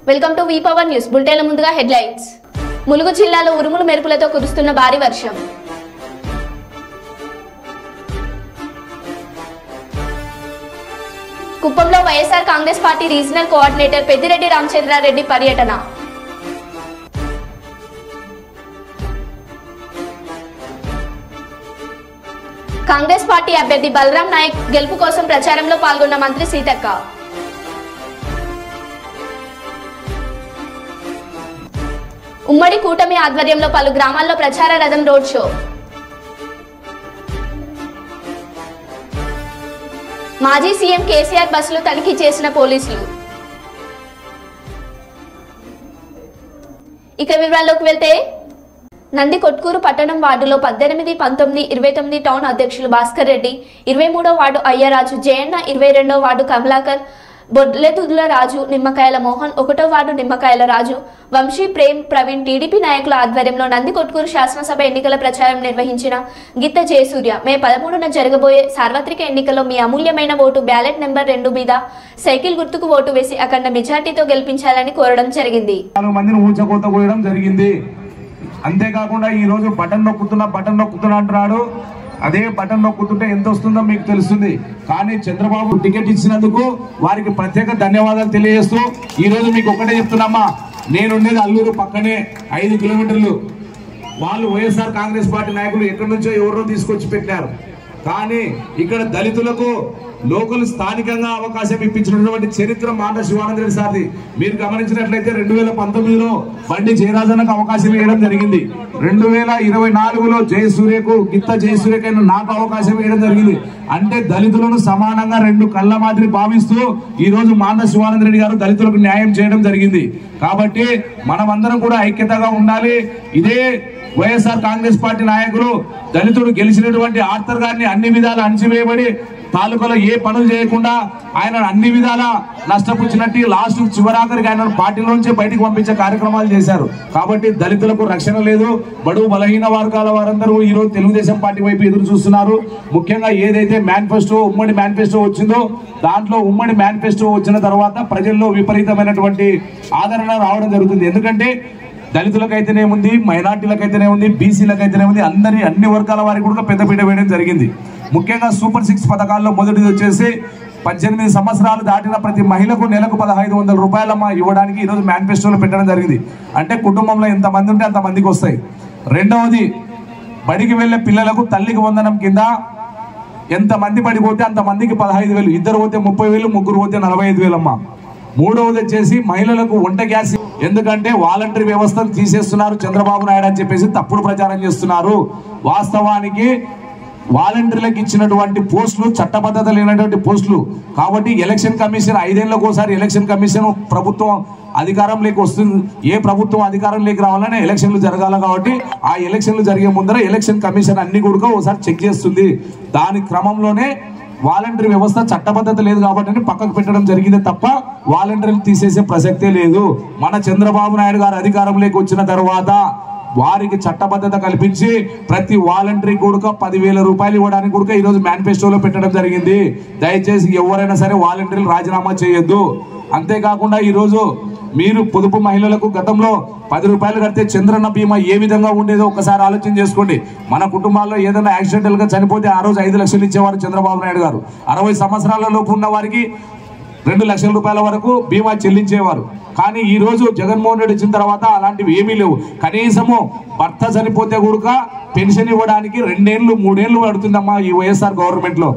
Welcome to V power news బులెటిన్ల ముందుగా headlines. Mulugu జిల్లాలో ఉరుములు మెరుపులతో కురుస్తున్న భారీ వర్షం. కుప్పంలో YSR Congress party regional coordinator Peddireddy Ramachandra Reddy పర్యటన. కాంగ్రెస్ పార్టీ అభ్యర్థి బలరాం నాయక్ గెలుపు కోసం ప్రచారంలో పాల్గొన్న మంత్రి సీతక్క. ఉమ్మడి కూటమి ఆధ్వర్యంలో పలు గ్రామాల్లో ప్రచార రథం రోడ్ షో. మాజీ సీఎం కేసీఆర్ బస్సులు తనిఖీ చేసిన పోలీసులు. ఇక వివరాల్లోకి వెళ్తే నంది కొట్కూరు పట్టణం వార్డులో 18, 19, 29 టౌన్ అధ్యక్షులు భాస్కర్ రెడ్డి, 23వ వార్డు అయ్యరాజు, జయన్న, 22వ వార్డు కమలాకర్, బొడ్లెతుల రాజు, నిమ్మకాయల మోహన్, 1వ వార్డు నిమ్మకాయల రాజు, వంశీ, ప్రేమ్, ప్రవీణ్ టీడీపీ నాయకుల ఆధ్వర్యంలో నంది కొట్కూరు శాసనసభ ఎన్నికల ప్రచారం నిర్వహించిన గిత్త జయసూర్య మే 13న జరగబోయే సార్వత్రిక ఎన్నికల్లో మీ అమూల్యమైన ఓటు బ్యాలెట్ నెంబర్ 2 మీద సైకిల్ గుర్తుకు ఓటు వేసి అఖండ మెజార్టీతో గెలిపించాలని కోరడం జరిగింది. అంతేకాకుండా ఈ రోజు బటన్ నొక్కుతున్నా అంటున్నాడు. అదే బటన్ నొక్కుతుంటే ఎంత వస్తుందో మీకు తెలుస్తుంది. కానీ చంద్రబాబు టికెట్ ఇచ్చినందుకు వారికి ప్రత్యేక ధన్యవాదాలు తెలియజేస్తూ ఈ రోజు మీకు ఒకటే చెప్తున్నామా, నేనుండేది అల్లూరు పక్కనే 5 కిలోమీటర్లు. వాళ్ళు వైఎస్ఆర్ కాంగ్రెస్ పార్టీ నాయకులు ఎక్కడి నుంచో ఎవరో తీసుకొచ్చి పెట్టారు. కానీ ఇక్కడ దళితులకు లోకల్ స్థానికంగా అవకాశం ఇప్పించినటువంటి చరిత్ర మాండ శివానంద రెడ్డి సార్ది. మీరు గమనించినట్లయితే 2019లో బండి జయరాజన్నకు అవకాశం ఇవ్వడం జరిగింది. 2024లో జయసూర్యకు గిత్త జయసూర్యకైనా నాకు అవకాశం ఇవ్వడం జరిగింది. అంటే దళితులను సమానంగా 2 కళ్ళ మాదిరి భావిస్తూ ఈ రోజు మాండ శివానంద రెడ్డి గారు దళితులకు న్యాయం చేయడం జరిగింది. కాబట్టి మనమందరం కూడా ఐక్యతగా ఉండాలి. ఇదే వైఎస్ఆర్ కాంగ్రెస్ పార్టీ నాయకులు దళితుడు గెలిచినటువంటి ఆర్థర్ గారిని అన్ని విధాలు అణచివేయబడి తాలూకాలో ఏ పనులు చేయకుండా ఆయన అన్ని విధాల నష్టపుచ్చినట్టు లాస్ట్ చివరాఖరికి ఆయన పార్టీలోంచి బయటకు పంపించే కార్యక్రమాలు చేశారు. కాబట్టి దళితులకు రక్షణ లేదు. బడుగు బలహీన వర్గాల వారందరూ ఈ రోజు తెలుగుదేశం పార్టీ వైపు ఎదురు చూస్తున్నారు. ముఖ్యంగా ఏదైతే ఉమ్మడి మేనిఫెస్టో వచ్చిందో దాంట్లో ఉమ్మడి మేనిఫెస్టో వచ్చిన తర్వాత ప్రజల్లో విపరీతమైనటువంటి ఆదరణ రావడం జరుగుతుంది. ఎందుకంటే దళితులకైతేనే ఉంది, మైనార్టీలకైతేనే ఉంది, బీసీలకైతేనే ఉంది, అన్ని వర్గాల వారికి కూడా పెద్దపీట వేయడం జరిగింది. ముఖ్యంగా సూపర్ 6 పథకాల్లో మొదటిది వచ్చేసి 18 సంవత్సరాలు దాటిన ప్రతి మహిళకు నెలకు 1500 రూపాయలమ్మ ఇవ్వడానికి ఈరోజు మేనిఫెస్టోలో పెట్టడం జరిగింది. అంటే కుటుంబంలో ఎంతమంది ఉంటే అంతమందికి వస్తాయి. రెండవది, బడికి వెళ్లే పిల్లలకు తల్లికి వందనం కింద ఎంతమంది బడికి పోతే అంతమందికి 15,000, 2 పోతే 30,000, 3 పోతే 45,000 అమ్మ. మూడవది వచ్చేసి మహిళలకు వంట గ్యాస్. ఎందుకంటే వాలంటరీ వ్యవస్థను తీసేస్తున్నారు చంద్రబాబు నాయుడు అని చెప్పేసి తప్పుడు ప్రచారం చేస్తున్నారు. వాస్తవానికి వాలంటీర్లకు ఇచ్చినటువంటి పోస్టులు చట్టబద్ధత లేనటువంటి పోస్టులు. కాబట్టి ఎలక్షన్ కమిషన్ 5 ఏళ్లకు ఒకసారి ఎలక్షన్ కమిషన్ ప్రభుత్వం అధికారంలోకి వస్తుంది. ఏ ప్రభుత్వం అధికారంలోకి రావాలనే ఎలక్షన్లు జరగాలి. కాబట్టి ఆ ఎలక్షన్లు జరిగే ముందర ఎలక్షన్ కమిషన్ అన్ని కూడా ఒకసారి చెక్ చేస్తుంది. దాని క్రమంలోనే వాలంటరీ వ్యవస్థ చట్టబద్ధత లేదు కాబట్టి పక్కకు పెట్టడం జరిగింది తప్ప వాలంటీర్లు తీసేసే ప్రసక్తే లేదు. మన చంద్రబాబు నాయుడు గారు అధికారంలోకి వచ్చిన తర్వాత వారికి చట్టబద్ధత కల్పించి ప్రతి వాలంటరీ కూడా 10,000 రూపాయలు ఇవ్వడానికి కూడా ఈరోజు మేనిఫెస్టోలో పెట్టడం జరిగింది. దయచేసి ఎవరైనా సరే వాలంటీర్లు రాజీనామా చేయొద్దు. అంతేకాకుండా ఈరోజు మీరు పొదుపు మహిళలకు గతంలో 10 రూపాయలు కడితే చంద్రన్న బీమా ఏ విధంగా ఉండేదో ఒకసారి ఆలోచన చేసుకోండి. మన కుటుంబాల్లో ఏదైనా యాక్సిడెంటల్ గా చనిపోతే ఆ రోజు 5 లక్షలు ఇచ్చేవారు చంద్రబాబు నాయుడు గారు. 60 సంవత్సరాల లోపు ఉన్న వారికి 2 లక్షల రూపాయల వరకు బీమా చెల్లించేవారు. కానీ ఈ రోజు జగన్మోహన్ రెడ్డి వచ్చిన తర్వాత అలాంటివి ఏమీ లేవు. కనీసము భర్త చనిపోతే కూడా పెన్షన్ ఇవ్వడానికి 2 ఏళ్ళు 3 ఏళ్ళు పడుతుందమ్మా ఈ వైఎస్ఆర్ గవర్నమెంట్ లో.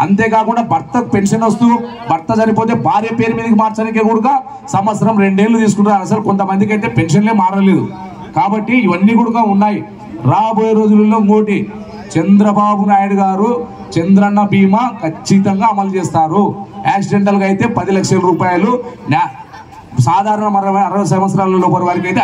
అంతేకాకుండా భర్తకు పెన్షన్ వస్తూ భర్త చనిపోతే భార్య పేరు మీదకి మార్చడానికి కూడా సంవత్సరం 2 ఏళ్ళు తీసుకుంటారు. అసలు కొంతమందికి అయితే పెన్షన్లే మారలేదు. కాబట్టి ఇవన్నీ కూడా ఉన్నాయి. రాబోయే రోజులలో ఇంకోటి, చంద్రబాబు నాయుడు గారు చంద్రన్న బీమా ఖచ్చితంగా అమలు చేస్తారు. యాక్సిడెంటల్ గా అయితే 10 లక్షల రూపాయలు, సాధారణ 60 సంవత్సరాల లోపల వారికి అయితే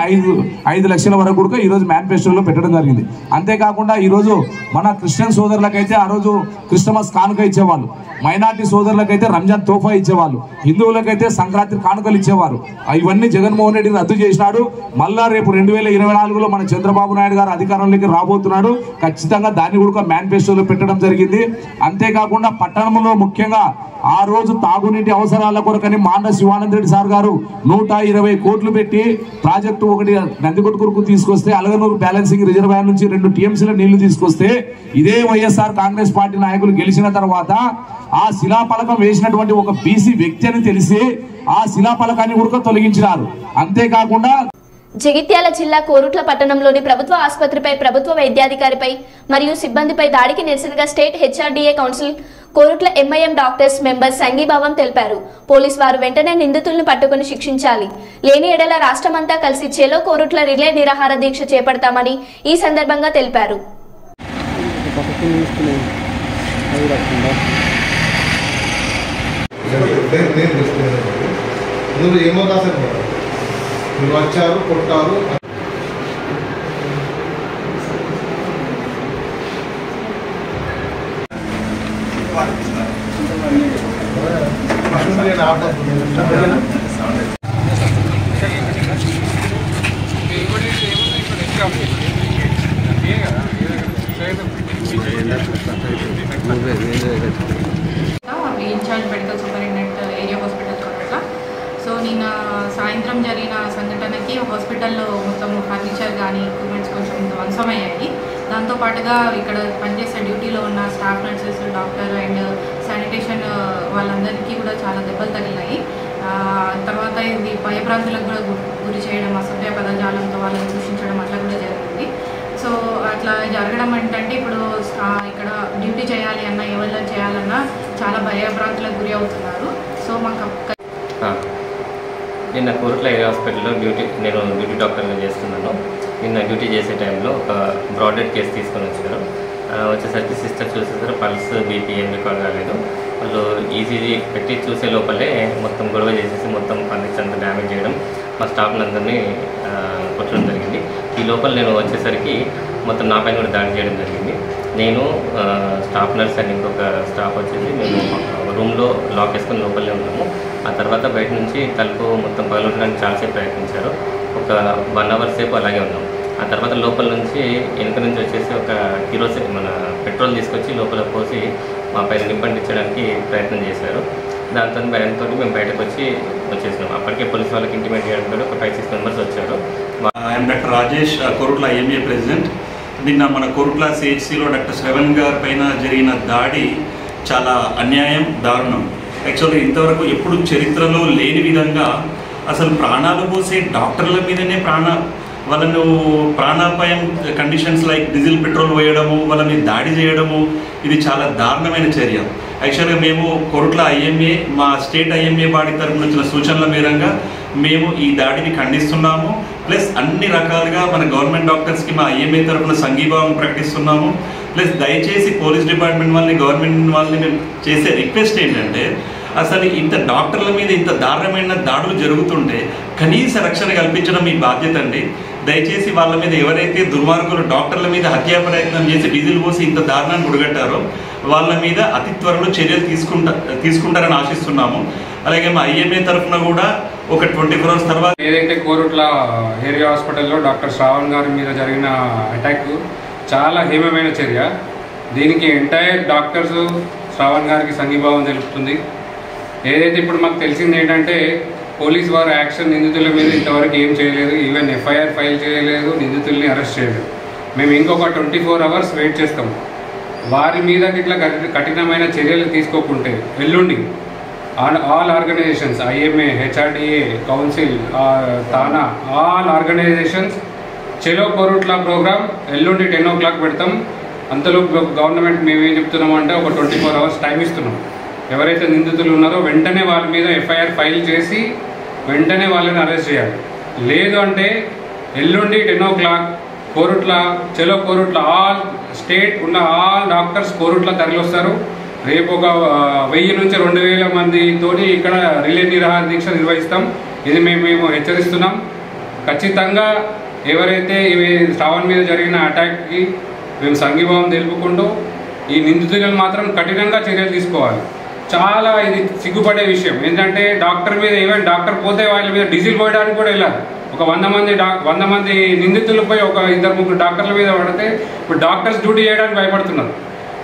5 లక్షల వరకు కూడా ఈరోజు మేనిఫెస్టోలో పెట్టడం జరిగింది. అంతేకాకుండా ఈరోజు మన క్రిస్టియన్ సోదరులకైతే ఆ రోజు క్రిస్టమస్ కానుక ఇచ్చేవాళ్ళు, మైనార్టీ సోదరులకైతే రంజాన్ తోఫా ఇచ్చేవాళ్ళు, హిందువులకైతే సంక్రాంతి కానుకలు ఇచ్చేవారు. ఇవన్నీ జగన్మోహన్ రెడ్డి రద్దు చేసినాడు. మళ్ళా రేపు 2024లో మన చంద్రబాబు నాయుడు గారు అధికారంలోకి రాబోతున్నాడు. ఖచ్చితంగా దాన్ని కూడా మేనిఫెస్టోలో పెట్టడం జరిగింది. అంతేకాకుండా పట్టణంలో ముఖ్యంగా ఆ రోజు తాగునీటి అవసరాల కొరకని మాండ శివానంద రెడ్డి సార్ గారు 120 కోట్లు పెట్టి ప్రాజెక్టు ఒకటి నందికొట్కూరుకు తీసుకొస్తే అలగనూరు బ్యాలెన్సింగ్ రిజర్వాయర్ నుంచి 2 టీఎంసీల నీళ్లు తీసుకొస్తే ఇదే వైఎస్ఆర్ కాంగ్రెస్ పార్టీ నాయకులు గెలిచిన తర్వాత ఆ శిలాఫలకం వేసినటువంటి ఒక బీసీ వ్యక్తి అని తెలిసి ఆ శిలాఫలకాన్ని కూడా తొలగించినారు. అంతేకాకుండా జగిత్యాల జిల్లా కోరుట్ల పట్టణంలోని ప్రభుత్వ ఆసుపత్రిపై ప్రభుత్వ వైద్యాధికారిపై మరియు సిబ్బందిపై దాడికి నిరసనగా state HRDA council Korutla MIM doctors member సంఘీభావం తెలిపారు. పోలీసు వారు వెంటనే నిందితులను పట్టుకుని శిక్షించాలి, లేని ఎడల రాష్ట్రమంతా కలిసి చెలో కోరుట్ల రిలే నిరాహార దీక్ష చేపడతామని ఈ సందర్భంగా తెలిపారు. మీరు వచ్చారు, కొట్టారు. Incharge medical superintendent area hospital Korutla. So నిన్న సాయంత్రం జరిగిన సంఘటనకి హాస్పిటల్లో మొత్తం ఫర్నిచర్ కానీ ఎక్విప్మెంట్స్ కొంచెం ధ్వంసమయ్యాయి. దాంతోపాటుగా ఇక్కడ పనిచేసే డ్యూటీలో ఉన్న staff nurses, doctor and sanitation వాళ్ళందరికీ కూడా చాలా దెబ్బలు తగిలినాయి. తర్వాత ఇది భయభ్రాంతులకు కూడా గురి చేయడం, అసభ్య పదజాలంతో వాళ్ళని దూషించడం అట్లా కూడా జరిగింది. సో అట్లా జరగడం ఏంటంటే ఇప్పుడు ఇక్కడ డ్యూటీ చేయాలి అన్న, ఎవరిలో చేయాలన్నా చాలా భయభ్రాంతులకు గురి అవుతున్నారు. సో మాకు నిన్న కోరుట్ల ఏరియా హాస్పిటల్లో నేను డ్యూటీ డాక్టర్గా చేస్తున్నాను. నిన్న డ్యూటీ చేసే టైంలో ఒక బ్రాడెడ్ కేసు తీసుకొని వచ్చారు. వచ్చేసరికి సిస్టర్ చూసేసరికి పల్స్, బీపీ ఏం రికార్డ్ కాలేదు. వాళ్ళు ఈసీజీ పెట్టి చూసే లోపలే మొత్తం గొడవ చేసేసి మొత్తం ఫర్నిచర్ అంతా డ్యామేజ్ చేయడం, మా స్టాఫ్లందరినీ కొట్టడం జరిగింది. ఈ లోపల నేను వచ్చేసరికి మొత్తం నా పైన కూడా దాడి చేయడం జరిగింది. నేను స్టాఫ్ నర్స్ అని ఇంకొక స్టాఫ్ వచ్చేసి మేము రూమ్లో లాక్ వేసుకొని లోపలనే ఉన్నాము. ఆ తర్వాత బయట నుంచి తలుపు మొత్తం పగలగొట్టడానికి చాలాసేపు ప్రయత్నించారు. ఒక 1 అవర్ సేపు అలాగే ఉన్నాం. ఆ తర్వాత లోపల నుంచి వెనుక నుంచి వచ్చేసి ఒక కిరోసిన్ మన పెట్రోల్ తీసుకొచ్చి లోపల పోసి మా పైన నింపండించడానికి ప్రయత్నం చేశారు. దాంతో భయంతో మేము బయటకు వచ్చేసినాం. అప్పటికే పోలీసు వాళ్ళకి ఇంటిమేట్ చేయడం ఒక 5-6 మెంబర్స్ వచ్చారు. I'm doctor Rajesh, Korutla IMA president. నిన్న మన కోరుట్ల సిహెచ్సిలో డాక్టర్ శ్రవణ్ గారి పైన జరిగిన దాడి చాలా అన్యాయం, దారుణం. యాక్చువల్గా ఇంతవరకు ఎప్పుడు చరిత్రలో లేని విధంగా అసలు ప్రాణాలు పోసే డాక్టర్ల మీదనే వాళ్ళను ప్రాణాపాయం కండిషన్స్ లైక్ డీజిల్ పెట్రోల్ వేయడము, వాళ్ళ మీద దాడి చేయడము, ఇది చాలా దారుణమైన చర్య. యాక్చువల్గా మేము కోరుట్ల ఐఎంఏ, మా స్టేట్ ఐఎంఏ బాడీ తరఫున వచ్చిన సూచనల మేరంగా మేము ఈ దాడిని ఖండిస్తున్నాము. ప్లస్ అన్ని రకాలుగా మన గవర్నమెంట్ డాక్టర్స్కి మా ఐఎంఏ తరఫున సంఘీభావం ప్రకటిస్తున్నాము. ప్లస్ దయచేసి పోలీస్ డిపార్ట్మెంట్ వాళ్ళని, గవర్నమెంట్ వాళ్ళని మేము చేసే రిక్వెస్ట్ ఏంటంటే, అసలు ఇంత డాక్టర్ల మీద ఇంత దారుణమైన దాడులు జరుగుతుంటే కనీస రక్షణ కల్పించడం మీ బాధ్యత అండి. దయచేసి వాళ్ళ మీద ఎవరైతే దుర్మార్గులు డాక్టర్ల మీద హత్యా ప్రయత్నం చేసి డీజిల్ పోసి ఇంత దారుణాన్ని ఉడగట్టారో వాళ్ళ మీద అతి త్వరలో చర్యలు తీసుకుంటారని ఆశిస్తున్నాము. అలాగే మా ఐఎంఏ తరఫున కూడా ఒక 24 hours తర్వాత ఏదైతే కోరుట్ల ఏరియా హాస్పిటల్లో డాక్టర్ శ్రావణ్ గారి మీద జరిగిన అటాక్ చాలా హేమమైన చర్య. దీనికి ఎంటైర్ డాక్టర్స్ శ్రావణ్ గారికి సంఘీభావం తెలుపుతుంది. ఏదైతే ఇప్పుడు మాకు తెలిసింది ఏంటంటే, పోలీస్ వారు యాక్షన్ నిందితుల మీద ఇంతవరకు ఏం చేయలేదు, ఈవెన్ ఎఫ్ఐఆర్ ఫైల్ చేయలేదు, నిందితుల్ని అరెస్ట్ చేయలేదు. మేము ఇంకొక 24 hours వెయిట్ చేస్తాం. వారి మీద ఇట్లా కఠినమైన చర్యలు తీసుకోకుంటే ఎల్లుండి all organisations, IMA, HRDA, council, TANA, all organisations చెలో కోరుట్ల ప్రోగ్రామ్ ఎల్లుండి 10 o'clock పెడతాం. అంతలో గవర్నమెంట్ మేమేం చెప్తున్నామంటే ఒక 24 hours టైం ఇస్తున్నాం. ఎవరైతే నిందితులు ఉన్నారో వెంటనే వాళ్ళ మీద ఎఫ్ఐఆర్ ఫైల్ చేసి వెంటనే వాళ్ళని అరెస్ట్ చేయాలి. లేదు అంటే ఎల్లుండి 10 o'clock కోరుట్ల చెలో కోరుట్ల ఆల్ స్టేట్ ఉన్న ఆల్ డాక్టర్స్ కోరుట్ల తరలివస్తారు. రేపు ఒక 1000 నుంచి 2000 మందితోటి ఇక్కడ రిలే నిరాహార దీక్ష నిర్వహిస్తాం. ఇది మేము హెచ్చరిస్తున్నాం. ఖచ్చితంగా ఎవరైతే ఇవి శ్రావణ్ మీద జరిగిన అటాక్కి మేము సంఘీభావం తెలుపుకుంటూ ఈ నిందితులను మాత్రం కఠినంగా చర్యలు తీసుకోవాలి. చాలా ఇది సిగ్గుపడే విషయం. ఏంటంటే డాక్టర్ మీద ఈవెన్ డాక్టర్ పోతే వాళ్ళ మీద డీజిల్ పోయడానికి కూడా వెళ్ళాలి. ఒక 100 మంది నిందితులపై ఒక 2-3 డాక్టర్ల మీద పడితే ఇప్పుడు డాక్టర్స్ డ్యూటీ చేయడానికి భయపడుతున్నారు.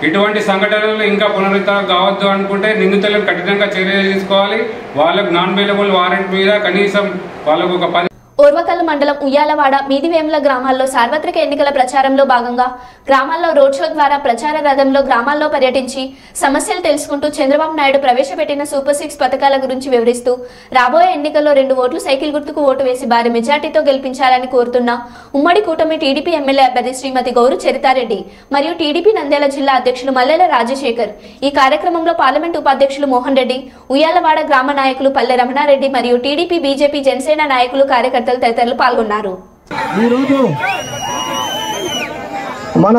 ఇటువంటి సంఘటనలు ఇంకా పునరుద్ధరణ కావద్దు అనుకుంటే నిందితులను కఠినంగా చర్యలు తీసుకోవాలి. వాళ్ళకు నాన్ బెయిలబుల్ వారెంట్ మీద కనీసం వాళ్ళకు ఒక 10 ఓర్వకల్లు మండలం ఉయ్యాలవాడ మీదివేముల గ్రామాల్లో సార్వత్రిక ఎన్నికల ప్రచారంలో భాగంగా గ్రామాల్లో రోడ్ షో ద్వారా ప్రచార రథంలో గ్రామాల్లో పర్యటించి సమస్యలు తెలుసుకుంటూ చంద్రబాబు నాయుడు ప్రవేశపెట్టిన సూపర్ 6 పథకాల గురించి వివరిస్తూ రాబోయే ఎన్నికల్లో 2 ఓట్లు సైకిల్ గుర్తుకు ఓటు వేసి భారీ మెజార్టీతో గెలిపించాలని కోరుతున్న ఉమ్మడి కూటమి టీడీపీ ఎమ్మెల్యే అభ్యర్థి శ్రీమతి గౌరు చరితారెడ్డి మరియు టీడీపీ నంద్యాల జిల్లా అధ్యక్షులు మల్లెల రాజశేఖర్. ఈ కార్యక్రమంలో పార్లమెంట్ ఉపాధ్యక్షులు మోహన్ రెడ్డి, ఉయ్యాలవాడ గ్రామ నాయకులు పల్లె రమణారెడ్డి మరియు టీడీపీ, బీజేపీ, జనసేన నాయకులు, కార్యకర్తలు తదితరులు పాల్గొన్నారు. ఈరోజు మన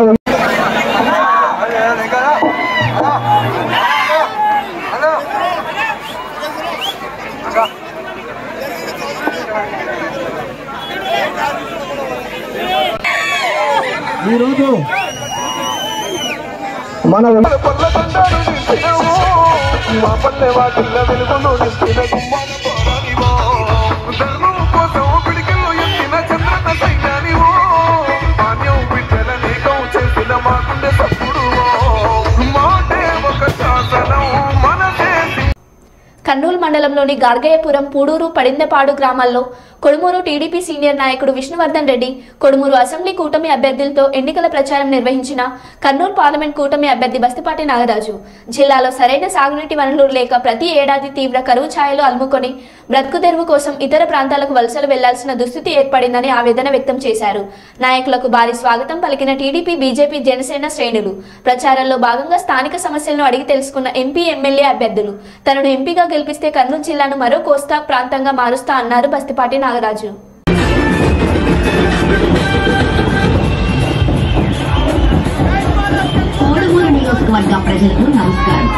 కర్నూలు మండలంలోని గార్గయ్యపురం, పూడూరు, పడిందపాడు గ్రామాల్లో కొడుమూరు టీడీపీ సీనియర్ నాయకుడు విష్ణువర్ధన్ రెడ్డి, కొడుమూరు అసెంబ్లీ కూటమి అభ్యర్థులతో ఎన్నికల ప్రచారం నిర్వహించిన కర్నూలు పార్లమెంట్ కూటమి అభ్యర్థి బస్తిపాటి నాగరాజు జిల్లాలో సరైన సాగునీటి వనరులు లేక ప్రతి ఏడాది తీవ్ర కరువు ఛాయలు అలుముకొని బ్రతుకు తెరువు కోసం ఇతర ప్రాంతాలకు వలసలు వెళ్లాల్సిన దుస్థితి ఏర్పడిందని ఆవేదన వ్యక్తం చేశారు. నాయకులకు భారీ స్వాగతం పలికిన టీడీపీ, బీజేపీ, జనసేన శ్రేణులు. ప్రచారంలో భాగంగా స్థానిక సమస్యలను అడిగి తెలుసుకున్న ఎంపీ, ఎమ్మెల్యే అభ్యర్థులు తనను ఎంపీగా గెలిపిస్తే కర్నూలు జిల్లాను మరో కోస్తా ప్రాంతంగా మారుస్తా అన్నారు బస్తిపాటి నాగరాజు. కోడుమూరు నియోజకవర్గ ప్రజలకు నమస్కారం.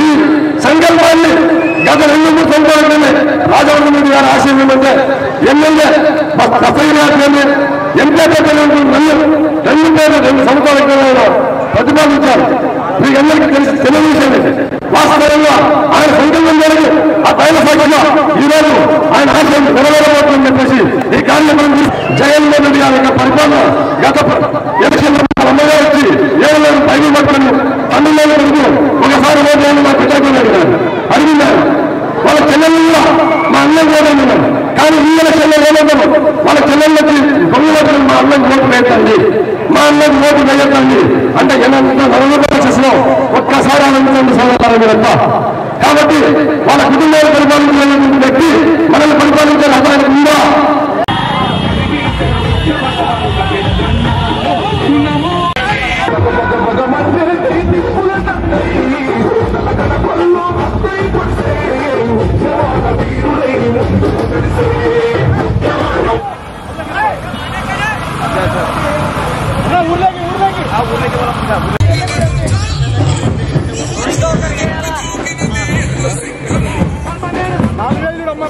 ఈ సంకల్పాన్ని గత 2-3 సంవత్సరాలనే రాజవర్ధన్ రెడ్డి గారు ఆశయం అంటే ఎమ్మెల్యే ఎంపీ 2 సంవత్సరాల ప్రతిపాదించారు. మీకు అందరికీ తెలియని విషయమే. వాస్తవంగా ఆయన సంకల్పం జరిగి ఆ పైన సాక్షిగా ఈరోజు ఆయన ఆశయం నెరవేరబోతుందని చెప్పేసి ఈ కార్యక్రమం జగన్మోహన్ రెడ్డి గారి యొక్క పరిపాలన గత ఎలక్షన్ అమ్మగా వచ్చి 7 నెలలు పైన పట్టుకుని తమిళనాడు ఒకసారి ఓట్లు మా పెట్టారు అడిగినారు. వాళ్ళ చెల్లెలు మా అన్నం ఓడన్నారు. కానీ ఈ ఎలక్షన్లో ఏమన్నారు, వాళ్ళ చెల్లెళ్ళకి దొంగలకు మా అన్నం ఓటు వేయండి, మా అన్నం ఓటు వేయకండి అంటే నవంబర్లో ఒక్కసారి ఆనందించండి సమాధానం మీరంతా. కాబట్టి వాళ్ళ కుటుంబాలు పరిపాలించాలనే వ్యక్తి మనల్ని పరిపాలించే అవకాశం ఉందా?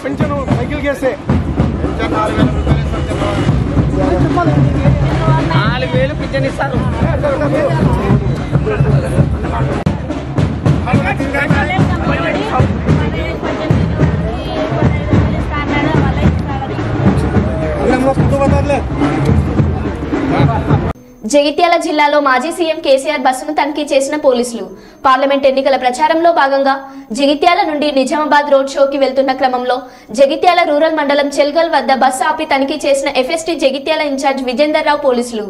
పెన్షన్ సైకిల్ చేస్తే 4,000 పింఛన్ ఇస్తారు. జగిత్యాల జిల్లాలో మాజీ సీఎం కేసీఆర్ బస్సును తనిఖీ చేసిన పోలీసులు. పార్లమెంట్ ఎన్నికల ప్రచారంలో భాగంగా జగిత్యాల నుండి నిజామాబాద్ రోడ్ షోకి వెళ్తున్న క్రమంలో జగిత్యాల రూరల్ మండలం చెల్గల్ వద్ద బస్సు ఆపి తనిఖీ చేసిన ఎఫ్ఎస్టీ జగిత్యాల ఇన్ఛార్జ్ విజేందర్ రావు పోలీసులు.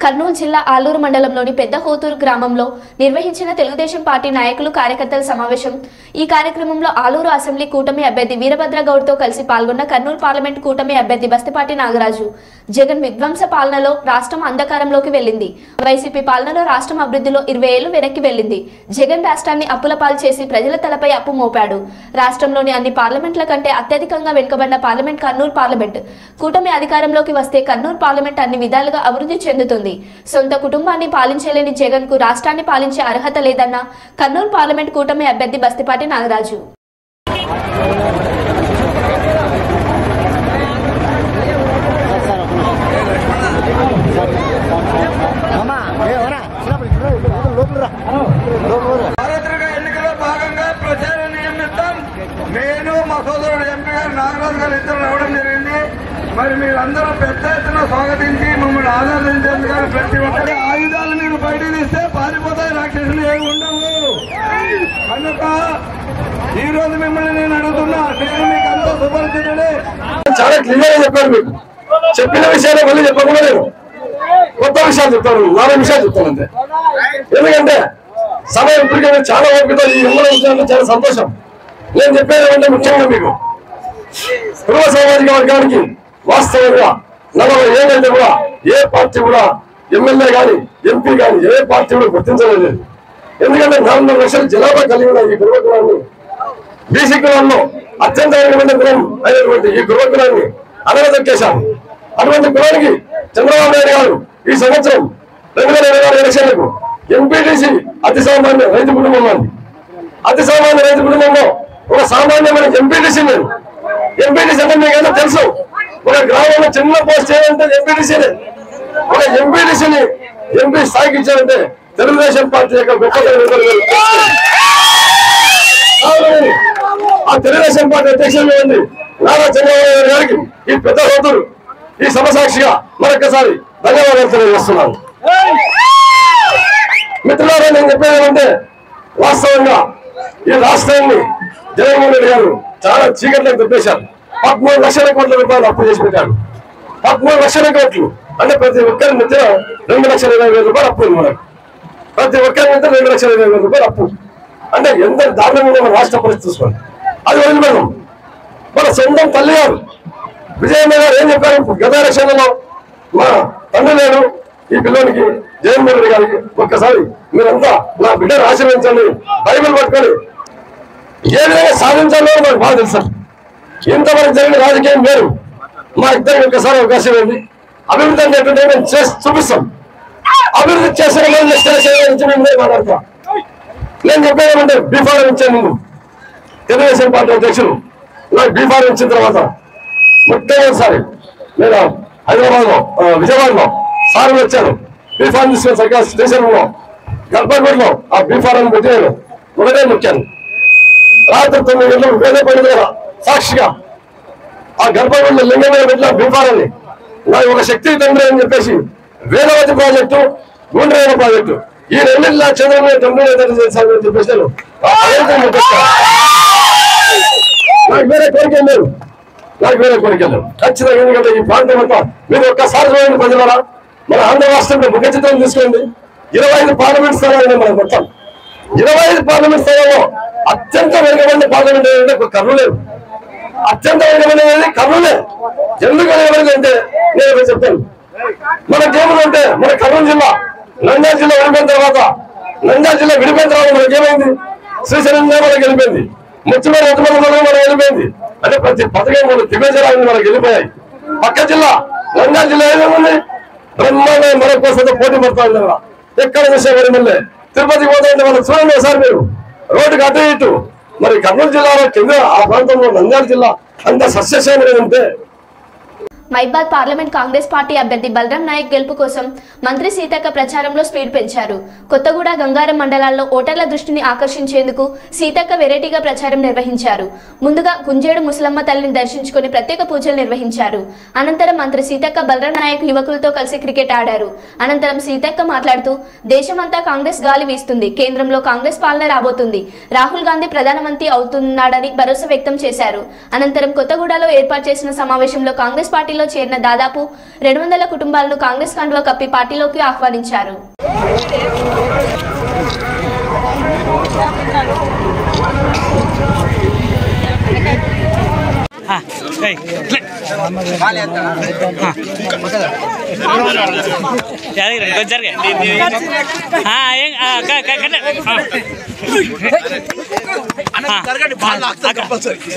కర్నూలు జిల్లా ఆలూరు మండలంలోని పెద్ద హోతూరు గ్రామంలో నిర్వహించిన తెలుగుదేశం పార్టీ నాయకులు కార్యకర్తల సమావేశం. ఈ కార్యక్రమంలో ఆలూరు అసెంబ్లీ కూటమి అభ్యర్థి వీరభద్ర గౌడ్తో కలిసి పాల్గొన్న కర్నూలు పార్లమెంట్ కూటమి అభ్యర్థి బస్తిపాటి నాగరాజు. జగన్ విధ్వంస పాలనలో రాష్ట్రం అంధకారంలోకి వెళ్లింది. వైసీపీ పాలనలో రాష్ట్రం అభివృద్ధిలో 20 ఏళ్లు వెనక్కి వెళ్లింది. జగన్ రాష్ట్రాన్ని అప్పుల పాలు చేసి ప్రజల తలపై అప్పు మోపాడు. రాష్ట్రంలోని అన్ని పార్లమెంట్ల కంటే అత్యధికంగా వెనుకబడిన పార్లమెంట్ కర్నూలు పార్లమెంట్. కూటమి అధికారంలోకి వస్తే కర్నూలు పార్లమెంట్ అన్ని విధాలుగా అభివృద్ధి చెందుతుంది. సొంత కుటుంబాన్ని పాలించలేని జగన్ కు రాష్ట్రాన్ని పాలించే అర్హత లేదన్న కర్నూలు పార్లమెంట్ కూటమి అభ్యర్థి బస్తిపాటి నాగరాజు. ఎన్నికల్లో భాగంగా ప్రచార నిమిత్తం నేను మా సోదరుడు ఎంపీ గారు నాగరాజు గారు ఇద్దరు రావడం జరిగింది. మరి మీరందరూ పెద్ద ఎత్తున స్వాగతించి మమ్మల్ని ఆదరించేందుకు ప్రతి ఒక్కరి ఆయుధాలు మీరు బయటకు తీస్తే పారిపోతాయి, రాక్షసులు ఏమి ఉండవు. కనుక ఈ రోజు మిమ్మల్ని నేను అడుగుతున్నా, నేను మీకు అంతా సుపరిచితుడే. చాలా క్లియర్ గా చెప్పారు. మీకు చెప్పిన విషయాలు మళ్ళీ చెప్పకుండా లేదు, కొత్త విషయాలు చెప్తారు, 4 విషయాలు చెప్తాను అంతే. ఎందుకంటే సమయం ఇప్పటికే చాలా ఓపికతో ఈ ఎమ్మెల్యే విషయాలు చాలా సంతోషం. నేను చెప్పేది ఏమంటే ముఖ్యంగా మీకు పూర్వ సామాజిక వర్గానికి వాస్తవంగా 40 ఏళ్ళైతే కూడా ఏ పార్టీ కూడా ఎమ్మెల్యే కానీ ఎంపీ కానీ ఏ పార్టీ కూడా గుర్తించలేదు. ఎందుకంటే 4 లక్షల జనాభా కలిగి ఉన్న ఈ గురుకులాన్ని బీసీ కులంలో అత్యంత కులం అయినటువంటి ఈ గురుకులాన్ని అనగదొక్కేశారు. అటువంటి కులానికి చంద్రబాబు నాయుడు గారు ఈ సంవత్సరం 2026 ఎలక్షన్లకు ఎంపీటీసీ అతి సామాన్య రైతు కుటుంబం, అతి సామాన్య రైతు కుటుంబంలో ఒక సామాన్యమైన ఎంపీటీసీ లేదు. ఎంపీటీసీ అంటే మీకైనా తెలుసు, ఒక గ్రామంలో చిన్న పోస్ట్ ఏదంటే ఎంపీటీసీనే. ఒక ఎంపీటీసీని ఎంపీ స్థాయికి ఇచ్చారంటే తెలుగుదేశం పార్టీ యొక్క గొప్పతనం. ఆ తెలుగుదేశం పార్టీ అధ్యక్షులు ఉంది నారా చంద్రబాబు నాయుడు గారికి ఈ పెద్ద హోతూరు ఈ సమసాక్షిగా మరొకసారి ధన్యవాదాలు తెలియజేస్తున్నాను. మిత్రులారా, నేను చెప్పేది ఏమంటే వాస్తవంగా ఈ రాష్ట్రాన్ని జగన్మోహన్ రెడ్డి గారు చాలా చీకట్లకు తిప్పేశారు. 13 లక్షల కోట్ల రూపాయలు అప్పు చేసి పెట్టారు. 13 లక్షల కోట్లు అంటే ప్రతి ఒక్కరి మధ్య 2,20,000 రూపాయలు అప్పు ఉంది. మనకు ప్రతి ఒక్కరి మధ్య 2,20,000 రూపాయలు అప్పు అంటే ఎంత దారుణంగా మన రాష్ట్ర పరిస్థితి చూసుకోండి. అది వదిలిపెడదాం. మన సొంతం తల్లి గారు విజయమ్మ గారు ఏం చెప్పారు? గత ఎలక్షన్లలో మా తండ్రి లేడు ఈ పిల్లలకి జగన్మోహన్ రెడ్డి గారికి ఒక్కసారి మీరంతా నా బిడ్డను ఆశీర్వదించండి, బైబిల్ పట్టుకొని ఏ విధంగా సాధించాలో నాకు బాగా తెలుసు. ఇంతవరకు జరిగిన రాజకీయం వేరు. మా ఇద్దరికి ఒక్కసారి అవకాశం ఉంది. అభివృద్ధి అనేటువంటి మేము చేసి చూపిస్తాం. అభివృద్ధి చేసిన మాట్లాడతా. నేను చెప్పేదేమంటే బీఫారం ఇచ్చే ముందు తెలుగుదేశం పార్టీ అధ్యక్షులు నాకు బీఫారం ఇచ్చిన తర్వాత మొట్టమొదటిసారి నేను హైదరాబాద్ లో విజయవాడలో సార్ వచ్చాను. బీఫారం తీసుకుని సరిగ్గా స్టేషన్ లో గల్పగూడలో ఆ బీఫారం పెట్టి నేను ఒకటే ముఖ్యాను. రాత్రి 9 గంటలకు వేద పండుగ సాక్షిగా ఆ గర్భగుడిలో లింగం మీద పెట్టిన బీఫారాన్ని నాకు ఒక శక్తి తండ్రి అని చెప్పేసి వేదవతి ప్రాజెక్టు, గుండ్రేవ ప్రాజెక్టు ఈ రెండింటిలో చంద్రబాబు తండ్రి చేశారని చెప్పేసి నాకు వేరే కోరిక లేదు, ఖచ్చితంగా. ఎందుకంటే ఈ ప్రాంతం అంతా మీరు ఒక్కసారి చూడండి ప్రజలారా, మన ఆంధ్ర రాష్ట్రంలో ముఖ చిత్రం తీసుకోండి. 25 పార్లమెంట్ స్థానాలు మనకు మొత్తం 25 పార్లమెంట్ స్థానాల్లో అత్యంత వెనుకబడిన పార్లమెంట్ ఏంటంటే కర్నూలు లేదు. అత్యంత వెనుకబడినది కర్నూలే. ఎందుకు వెనుకబడింది అంటే నేను చెప్తాను. మన గేములు అంటే మన కర్నూలు జిల్లా, నంద్యాల జిల్లా విడిపోయిన తర్వాత మనకేమైంది? శ్రీశైలం మనకు వెళ్ళిపోయింది, ముచ్చమూరు మనకు వెళ్ళిపోయింది. అంటే ప్రతి పథకం కూడా దిగ్గజరాలు మనకు వెళ్ళిపోయాయి. పక్క జిల్లా నంద్యాల జిల్లా ఏమేముంది? బ్రహ్మాండ మరొక కోసం పోటీ పడతా ఉంది కదా. ఎక్కడ చూసే మళ్ళీ తిరుపతికి పోతాయంటే మనం చూడండి ఒకసారి మీరు రోడ్డుకి అటు ఇటు. మరి కర్నూలు జిల్లాలో కింద ఆ ప్రాంతంలో నంద్యాల జిల్లా అంత సస్యశ్యామం ఉంటే మైబాద్ పార్లమెంట్ కాంగ్రెస్ పార్టీ అభ్యర్థి బలరాం నాయక్ గెలుపు కోసం మంత్రి సీతక్క ప్రచారంలో స్పీడ్ పెంచారు. కొత్తగూడ, గంగారం మండలాల్లో ఓటర్ల దృష్టిని ఆకర్షించేందుకు సీతక్క వెరైటీగా ప్రచారం నిర్వహించారు. ముందుగా గుంజేడు ముసలమ్మ తల్లిని దర్శించుకుని ప్రత్యేక పూజలు నిర్వహించారు. అనంతరం మంత్రి సీతక్క బలరాం నాయక్ యువకులతో కలిసి క్రికెట్ ఆడారు. అనంతరం సీతక్క మాట్లాడుతూ దేశమంతా కాంగ్రెస్ గాలి వీస్తుంది, కేంద్రంలో కాంగ్రెస్ పాలన రాబోతుంది, రాహుల్ గాంధీ ప్రధానమంత్రి అవుతున్నాడని భరోసా వ్యక్తం చేశారు. అనంతరం కొత్తగూడలో ఏర్పాటు చేసిన సమావేశంలో కాంగ్రెస్ పార్టీ చేరిన దాదాపు 200 కుటుంబాలను కాంగ్రెస్ కండువా కప్పి పార్టీలోకి ఆహ్వానించారు.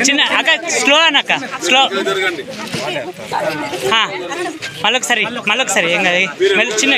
చిన్న అక్క స్లో అన్నక్క స్లో మళ్ళొకసారి ఏం కదా మళ్ళీ చిన్న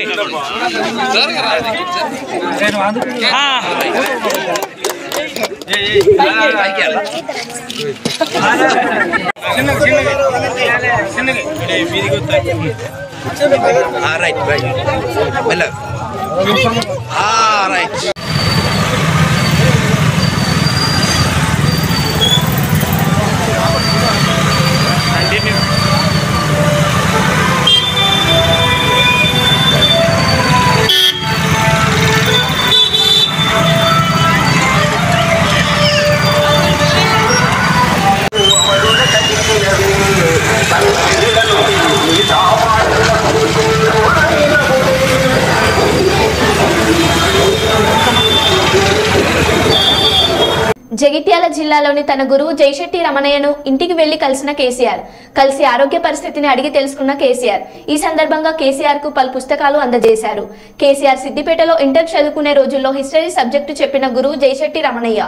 జగిత్యాల జిల్లాలోని తన గురువు జైశెట్టి రమణయ్యను ఇంటికి వెళ్లి కలిసిన కేసీఆర్. కలిసి ఆరోగ్య పరిస్థితిని అడిగి తెలుసుకున్న కేసీఆర్ ఈ సందర్భంగా కేసీఆర్ కు పలు పుస్తకాలు అందజేశారు. కేసీఆర్ సిద్దిపేటలో ఇంటర్ చదువుకునే రోజుల్లో హిస్టరీ సబ్జెక్టు చెప్పిన గురువు జైశెట్టి రమణయ్య.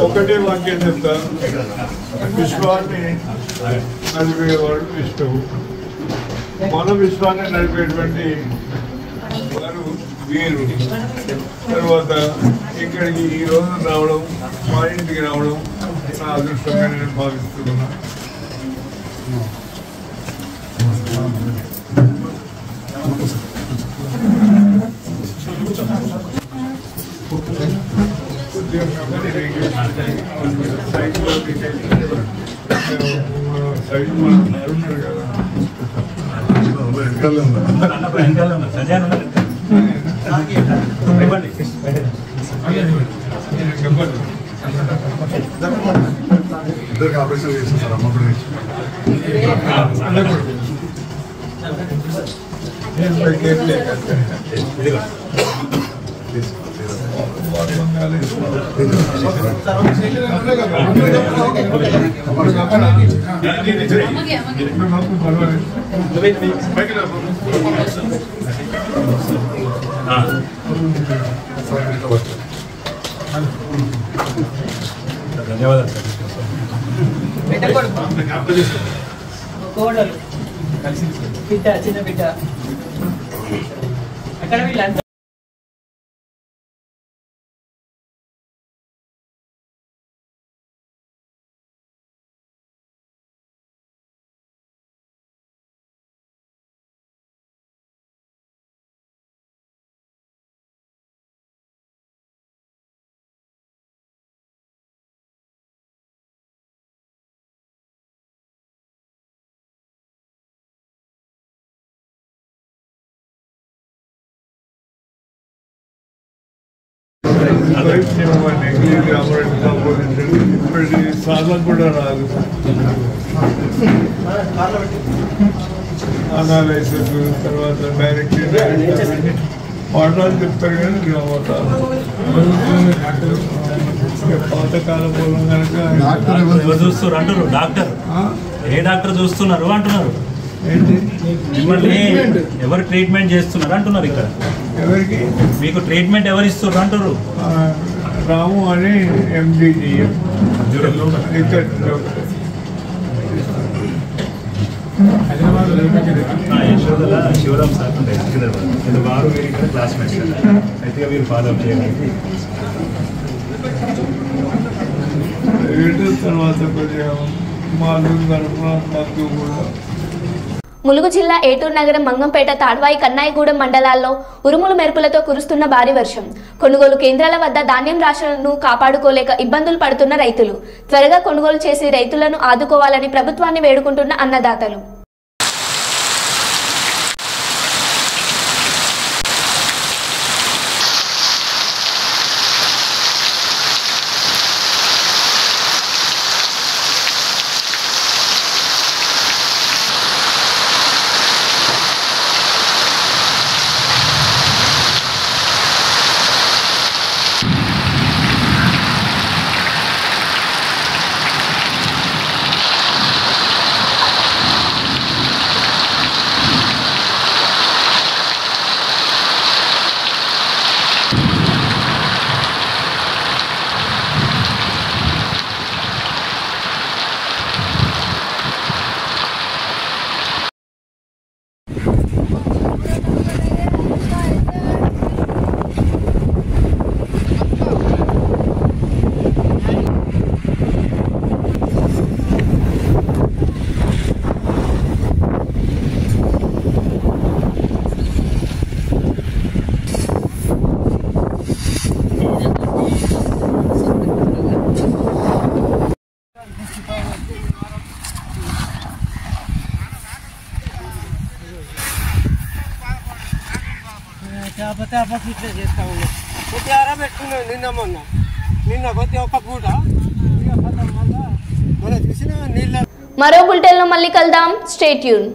ఒకటే వాక్యం చెప్తా, విశ్వాన్ని నడిపేవాడు విష్ణువు. మన విశ్వాన్ని నడిపేటువంటి వారు వీరుడు. తర్వాత ఇక్కడికి ఈ రోజు రావడం, మా ఇంటికి రావడం నా అదృష్టంగా నేను భావిస్తున్నాను. ఇద్దరికి ఆపరేషన్ చేసేసారు అమ్మ కూడా ధన్యవాదాలు సార్. చిన్న బిడ్డ అక్కడ వీళ్ళంతా ఇప్పటి సార్లకు కూడా రాదు అనాలైసిస్ తర్వాత డైరెక్ట్ పాఠాలు చెప్తారు కానీ పాతకాల పూర్వం కనుక చూస్తున్నారు అంటారు డాక్టర్ ఏ డాక్టర్ చూస్తున్నారు అంటున్నారు మిమ్మల్ని ఎవరు ట్రీట్మెంట్ చేస్తున్నారు అంటున్నారు ఇక్కడ ఎవరికి మీకు ట్రీట్మెంట్ ఎవరు ఇస్తున్నారు అంటారు రాము అని ఎండిజిఎం యశోదల శివరామ్ సార్ ఉంటాయి సికింద్రాబాద్ వారు మీరు ఇక్కడ క్లాస్మేట్స్ అయితే మీరు ఫాలో అప్ చేయాలి తర్వాత కొద్దిగా మాలు మద్దు కూడా ములుగు జిల్లా ఏటూరు నగరం మంగంపేట తాడ్వాయి కన్నాయిగూడెం మండలాల్లో ఉరుములు మెరుపులతో కురుస్తున్న భారీ వర్షం కొనుగోలు కేంద్రాల వద్ద ధాన్యం రాశులను కాపాడుకోలేక ఇబ్బందులు పడుతున్న రైతులు త్వరగా కొనుగోలు చేసి రైతులను ఆదుకోవాలని ప్రభుత్వాన్ని వేడుకుంటున్న అన్నదాతలు. మరో బులెటిన్లో మళ్ళీ కలుద్దాం. Stay tune.